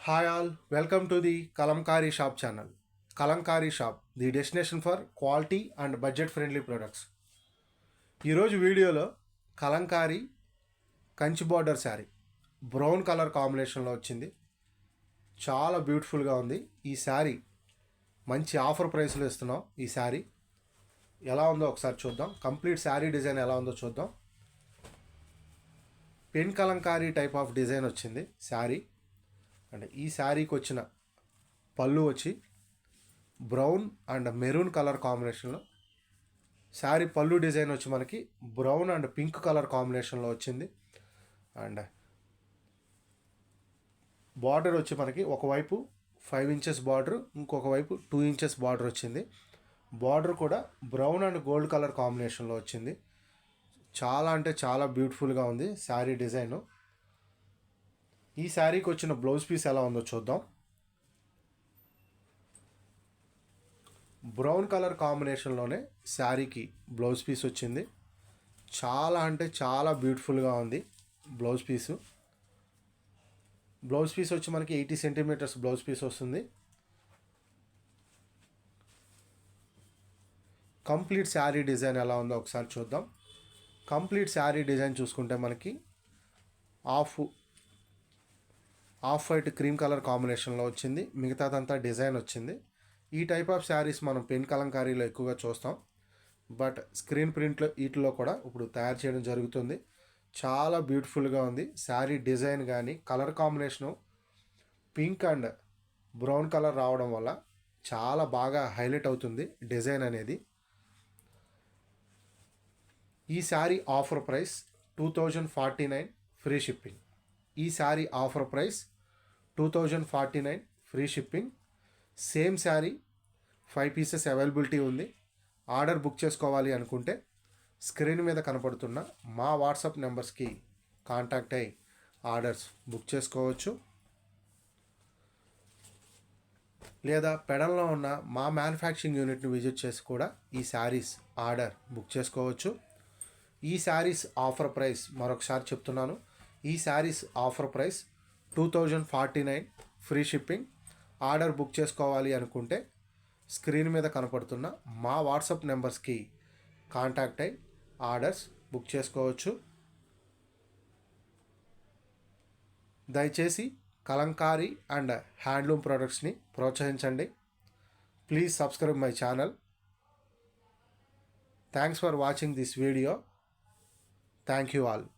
Hi all, welcome to the Kalamkari Shop channel. Kalamkari Shop, the destination for quality and budget friendly products. ఈరోజు వీడియోలో Kalamkari Kanchi border sari brown colour కాంబినేషన్లో వచ్చింది. చాలా బ్యూటిఫుల్గా ఉంది. ఈ శారీ మంచి ఆఫర్ ప్రైస్లో ఇస్తున్నాం. ఈ శారీ ఎలా ఉందో ఒకసారి చూద్దాం. కంప్లీట్ శారీ డిజైన్ ఎలా ఉందో చూద్దాం. Pen Kalamkari type of design వచ్చింది శారీ. అండ్ ఈ శారీకి వచ్చిన పళ్ళు వచ్చి బ్రౌన్ అండ్ మెరూన్ కలర్ కాంబినేషన్లో, శారీ పళ్ళు డిజైన్ వచ్చి మనకి బ్రౌన్ అండ్ పింక్ కలర్ కాంబినేషన్లో వచ్చింది. అండ్ బార్డర్ వచ్చి మనకి ఒకవైపు 5 ఇంచెస్ బార్డర్, ఇంకొక వైపు 2 ఇంచెస్ బార్డర్ వచ్చింది. బార్డర్ కూడా బ్రౌన్ అండ్ గోల్డ్ కలర్ కాంబినేషన్లో వచ్చింది. చాలా అంటే చాలా బ్యూటిఫుల్గా ఉంది శారీ డిజైను. ఈ శారీకి వచ్చిన బ్లౌజ్ పీస్ ఎలా ఉందో చూద్దాం. బ్రౌన్ కలర్ కాంబినేషన్లోనే శారీకి బ్లౌజ్ పీస్ వచ్చింది. చాలా అంటే చాలా బ్యూటిఫుల్గా ఉంది బ్లౌజ్ పీసు. బ్లౌజ్ పీస్ వచ్చి మనకి 80 సెంటీమీటర్స్ బ్లౌజ్ పీస్ వస్తుంది. కంప్లీట్ శారీ డిజైన్ ఎలా ఉందో ఒకసారి చూద్దాం. కంప్లీట్ శారీ డిజైన్ చూసుకుంటే మనకి ఆఫ్ వైట్ క్రీమ్ కలర్ కాంబినేషన్లో వచ్చింది. మిగతాదంతా డిజైన్ వచ్చింది. ఈ టైప్ ఆఫ్ శారీస్ మనం పెన్ కలంకారీలో ఎక్కువగా చూస్తాం. బట్ స్క్రీన్ ప్రింట్లో వీటిలో కూడా ఇప్పుడు తయారు చేయడం జరుగుతుంది. చాలా బ్యూటిఫుల్గా ఉంది శారీ డిజైన్. కానీ colour combination pink and brown colour రావడం వల్ల చాలా బాగా హైలైట్ అవుతుంది డిజైన్ అనేది. ఈ sari offer price 2049 free shipping. ఈ sari offer price 2049 free shipping. Same sari 5 pieces availability ఉంది. ఆర్డర్ బుక్ చేసుకోవాలి అనుకుంటే స్క్రీన్ మీద కనపడుతున్న మా వాట్సాప్ నెంబర్స్కి కాంటాక్ట్ అయ్యి ఆర్డర్స్ బుక్ చేసుకోవచ్చు. లేదా పెడల్లో ఉన్న మా మ్యానుఫ్యాక్చరింగ్ యూనిట్ని విజిట్ చేసి కూడా ఈ శారీస్ ఆర్డర్ బుక్ చేసుకోవచ్చు. ఈ శారీస్ ఆఫర్ ప్రైస్ మరొకసారి చెప్తున్నాను. ఈ saris offer price 2049 free shipping. Order book చేసుకోవాలి అనుకుంటే స్క్రీన్ మీద కనపడుతున్న మా వాట్సాప్ నెంబర్స్కి కాంటాక్ట్ అయ్యి ఆర్డర్స్ బుక్ చేసుకోవచ్చు. దయచేసి కలంకారీ అండ్ హ్యాండ్లూమ్ ప్రొడక్ట్స్ని ప్రోత్సహించండి. Please subscribe my channel. Thanks for watching this video. Thank you all.